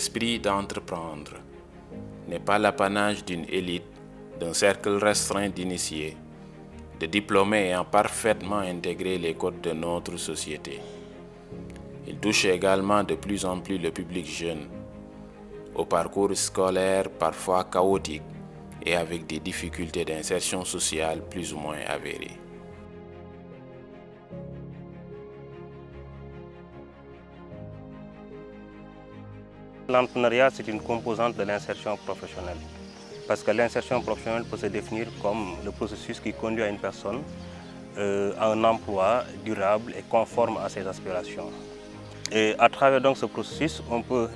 l'esprit d'entreprendre n'est pas l'apanage d'une élite, d'un cercle restreint d'initiés, de diplômés ayant parfaitement intégré les codes de notre société. Il touche également de plus en plus le public jeune, au parcours scolaire parfois chaotique et avec des difficultés d'insertion sociale plus ou moins avérées. L'entrepreneuriat, c'est une composante de l'insertion professionnelle. Parce que l'insertion professionnelle peut se définir comme le processus qui conduit à une personne à un emploi durable et conforme à ses aspirations. Et à travers donc ce processus, on peut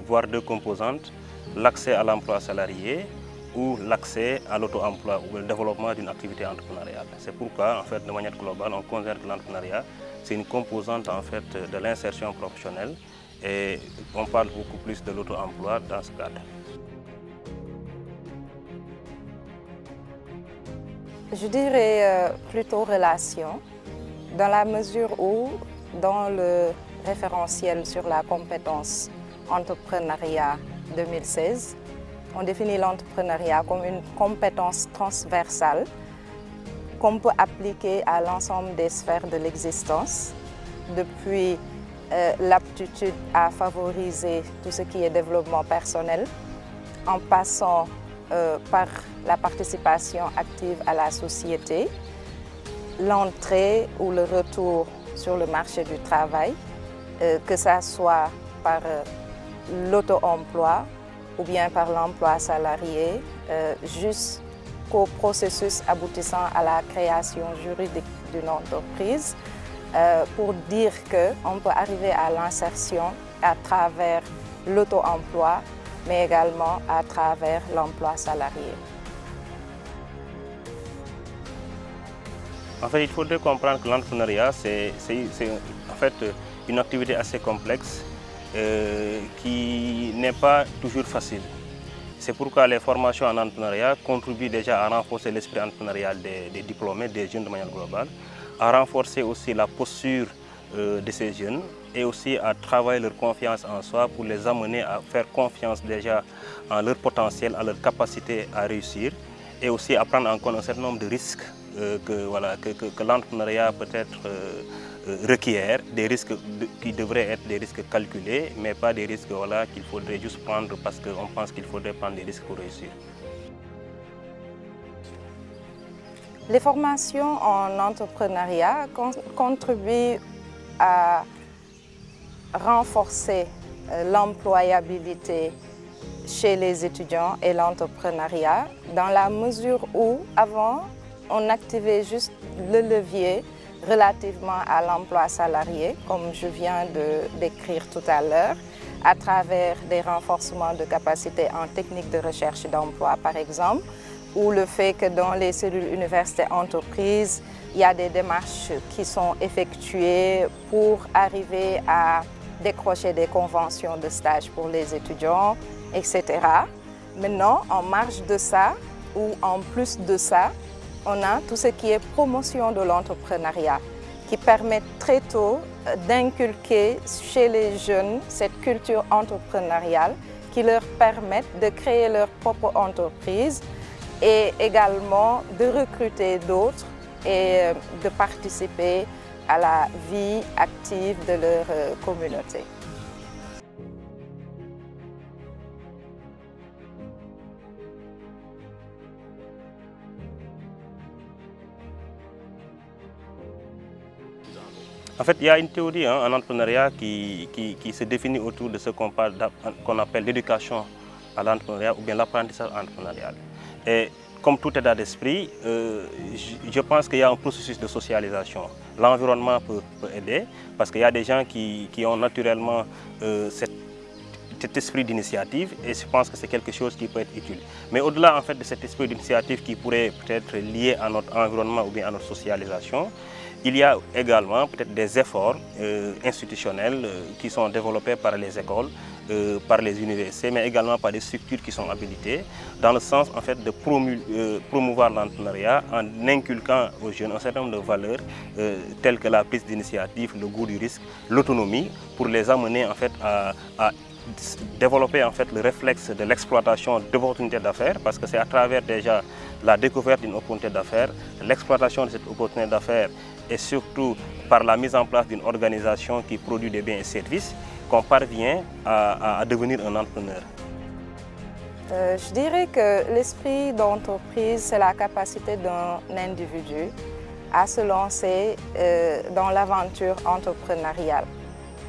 voir deux composantes, l'accès à l'emploi salarié ou l'accès à l'auto-emploi ou le développement d'une activité entrepreneuriale. C'est pourquoi, en fait, de manière globale, on considère que l'entrepreneuriat, c'est une composante en fait, de l'insertion professionnelle et on parle beaucoup plus de l'auto-emploi dans ce cadre. Je dirais plutôt relation, dans la mesure où, dans le référentiel sur la compétence entrepreneuriat 2016, on définit l'entrepreneuriat comme une compétence transversale qu'on peut appliquer à l'ensemble des sphères de l'existence, depuis l'aptitude à favoriser tout ce qui est développement personnel, en passant par la participation active à la société, l'entrée ou le retour sur le marché du travail, que ce soit par l'auto-emploi ou bien par l'emploi salarié, jusqu'au processus aboutissant à la création juridique d'une entreprise, pour dire qu'on peut arriver à l'insertion à travers l'auto-emploi, mais également à travers l'emploi salarié. En fait, il faudrait comprendre que l'entrepreneuriat, c'est en fait une activité assez complexe qui n'est pas toujours facile. C'est pourquoi les formations en entrepreneuriat contribuent déjà à renforcer l'esprit entrepreneurial des diplômés, des jeunes de manière globale, à renforcer aussi la posture de ces jeunes et aussi à travailler leur confiance en soi pour les amener à faire confiance déjà en leur potentiel, à leur capacité à réussir et aussi à prendre en compte un certain nombre de risques que l'entrepreneuriat peut-être requiert, des risques qui devraient être des risques calculés, mais pas des risques qu'il faudrait juste prendre parce qu'on pense qu'il faudrait prendre des risques pour réussir. Les formations en entrepreneuriat contribuent à renforcer l'employabilité chez les étudiants et l'entrepreneuriat dans la mesure où, avant, on activait juste le levier relativement à l'emploi salarié, comme je viens de décrire tout à l'heure, à travers des renforcements de capacités en technique de recherche d'emploi, par exemple, ou le fait que dans les cellules universités entreprises, il y a des démarches qui sont effectuées pour arriver à décrocher des conventions de stage pour les étudiants, etc. Maintenant, en marge de ça, ou en plus de ça, on a tout ce qui est promotion de l'entrepreneuriat, qui permet très tôt d'inculquer chez les jeunes cette culture entrepreneuriale qui leur permet de créer leur propre entreprise et également de recruter d'autres et de participer à la vie active de leur communauté. En fait, il y a une théorie en entrepreneuriat qui se définit autour de ce qu'on appelle l'éducation à l'entrepreneuriat ou bien l'apprentissage entrepreneurial. Et comme tout état d'esprit, je pense qu'il y a un processus de socialisation. L'environnement peut aider parce qu'il y a des gens qui ont naturellement cet esprit d'initiative et je pense que c'est quelque chose qui peut être utile. Mais au-delà en fait, de cet esprit d'initiative qui pourrait peut-être lié à notre environnement ou bien à notre socialisation, il y a également peut-être des efforts institutionnels qui sont développés par les écoles, par les universités, mais également par des structures qui sont habilitées, dans le sens en fait, de promouvoir l'entrepreneuriat en inculquant aux jeunes un certain nombre de valeurs telles que la prise d'initiative, le goût du risque, l'autonomie, pour les amener en fait, à développer en fait le réflexe de l'exploitation d'opportunités d'affaires, parce que c'est à travers déjà la découverte d'une opportunité d'affaires, l'exploitation de cette opportunité d'affaires et surtout par la mise en place d'une organisation qui produit des biens et services qu'on parvient à devenir un entrepreneur. Je dirais que l'esprit d'entreprise, c'est la capacité d'un individu à se lancer dans l'aventure entrepreneuriale.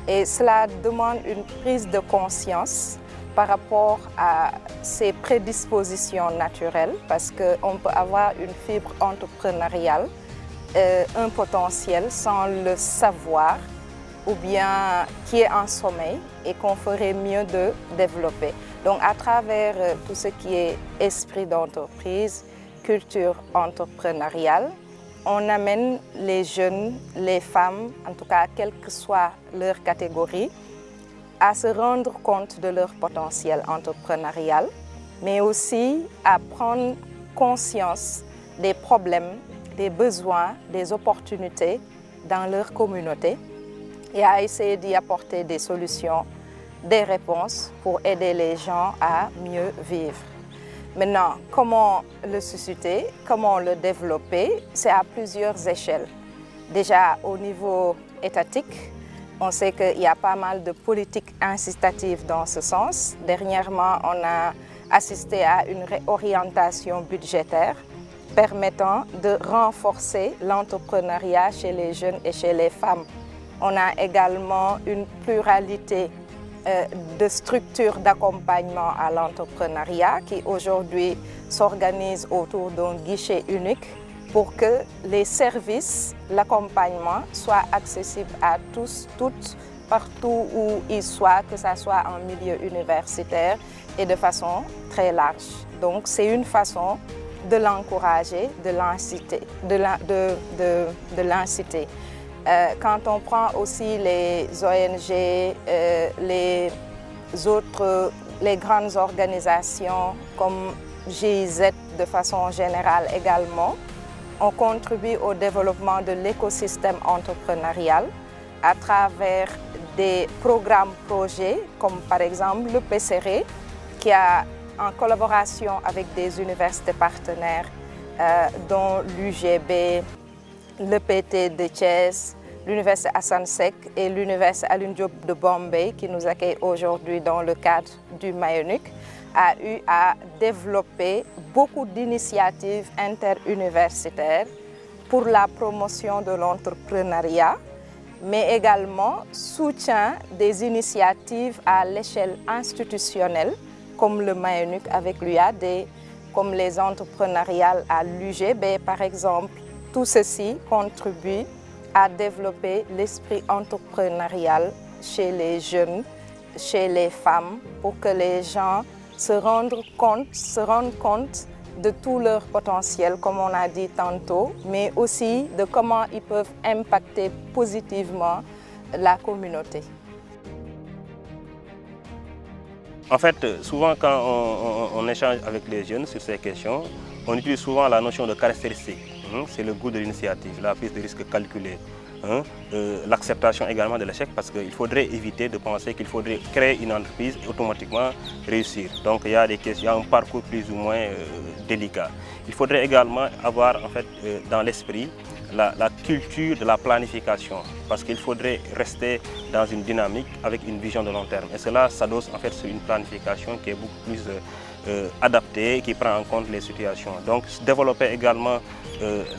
Et cela demande une prise de conscience par rapport à ses prédispositions naturelles, parce qu'on peut avoir une fibre entrepreneuriale, un potentiel sans le savoir, ou bien qui est en sommeil et qu'on ferait mieux de développer. Donc à travers tout ce qui est esprit d'entreprise, culture entrepreneuriale, on amène les jeunes, les femmes, en tout cas quelle que soit leur catégorie, à se rendre compte de leur potentiel entrepreneurial, mais aussi à prendre conscience des problèmes, des besoins, des opportunités dans leur communauté et à essayer d'y apporter des solutions, des réponses pour aider les gens à mieux vivre. Maintenant, comment le susciter, comment le développer, c'est à plusieurs échelles. Déjà au niveau étatique, on sait qu'il y a pas mal de politiques incitatives dans ce sens. Dernièrement, on a assisté à une réorientation budgétaire permettant de renforcer l'entrepreneuriat chez les jeunes et chez les femmes. On a également une pluralité de structures d'accompagnement à l'entrepreneuriat qui aujourd'hui s'organisent autour d'un guichet unique pour que les services, l'accompagnement soient accessibles à tous, toutes, partout où ils soient, que ce soit en milieu universitaire et de façon très large. Donc c'est une façon de l'encourager, de l'inciter. Quand on prend aussi les ONG, les grandes organisations comme GIZ de façon générale également, on contribue au développement de l'écosystème entrepreneurial à travers des programmes-projets comme par exemple le PCRE qui a en collaboration avec des universités partenaires dont l'UGB, l'EPT de Thiès, l'Université Hassan Sek et l'Université Alioune Diop de Bombay qui nous accueille aujourd'hui dans le cadre du Mayonic, a eu à développer beaucoup d'initiatives interuniversitaires pour la promotion de l'entrepreneuriat, mais également soutien des initiatives à l'échelle institutionnelle comme le Mayonic avec l'UAD, comme les entrepreneuriales à l'UGB par exemple. Tout ceci contribue à développer l'esprit entrepreneurial chez les jeunes, chez les femmes, pour que les gens se rendent compte de tout leur potentiel, comme on a dit tantôt, mais aussi de comment ils peuvent impacter positivement la communauté. En fait, souvent quand on échange avec les jeunes sur ces questions, on utilise souvent la notion de caractéristique. C'est le goût de l'initiative, la prise de risque calculée, l'acceptation également de l'échec, parce qu'il faudrait éviter de penser qu'il faudrait créer une entreprise et automatiquement réussir. Donc il y a des questions, il y a un parcours plus ou moins délicat. Il faudrait également avoir en fait dans l'esprit la culture de la planification, parce qu'il faudrait rester dans une dynamique avec une vision de long terme. Et cela s'adosse en fait sur une planification qui est beaucoup plus adaptée, qui prend en compte les situations. Donc développer également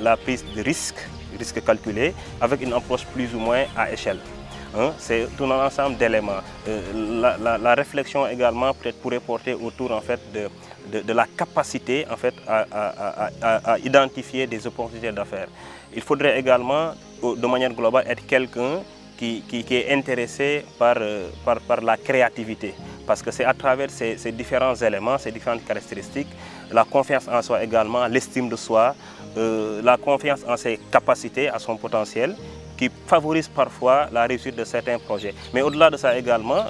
la prise de risque calculé, avec une approche plus ou moins à échelle. C'est tout un ensemble d'éléments. La réflexion également peut-être pourrait porter autour en fait, de la capacité en fait, à identifier des opportunités d'affaires. Il faudrait également, de manière globale, être quelqu'un qui est intéressé par la créativité. Parce que c'est à travers ces différents éléments, ces différentes caractéristiques, la confiance en soi également, l'estime de soi, la confiance en ses capacités, à son potentiel, qui favorise parfois la réussite de certains projets. Mais au-delà de ça également,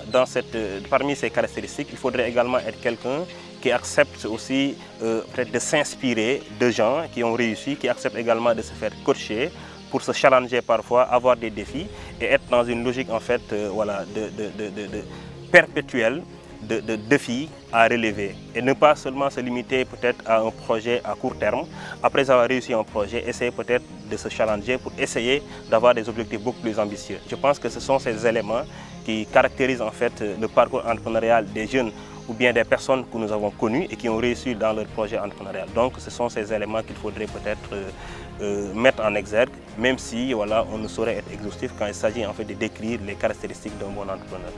parmi ces caractéristiques, il faudrait également être quelqu'un qui accepte aussi peut-être de s'inspirer de gens qui ont réussi, qui accepte également de se faire coacher pour se challenger parfois, avoir des défis et être dans une logique en fait, voilà, perpétuelle de défis à relever et ne pas seulement se limiter peut-être à un projet à court terme. Après avoir réussi un projet, essayer peut-être de se challenger pour essayer d'avoir des objectifs beaucoup plus ambitieux. Je pense que ce sont ces éléments qui caractérisent en fait le parcours entrepreneurial des jeunes ou bien des personnes que nous avons connues et qui ont réussi dans leur projet entrepreneurial. Donc ce sont ces éléments qu'il faudrait peut-être mettre en exergue, même si voilà, on ne saurait être exhaustif quand il s'agit en fait de décrire les caractéristiques d'un bon entrepreneur.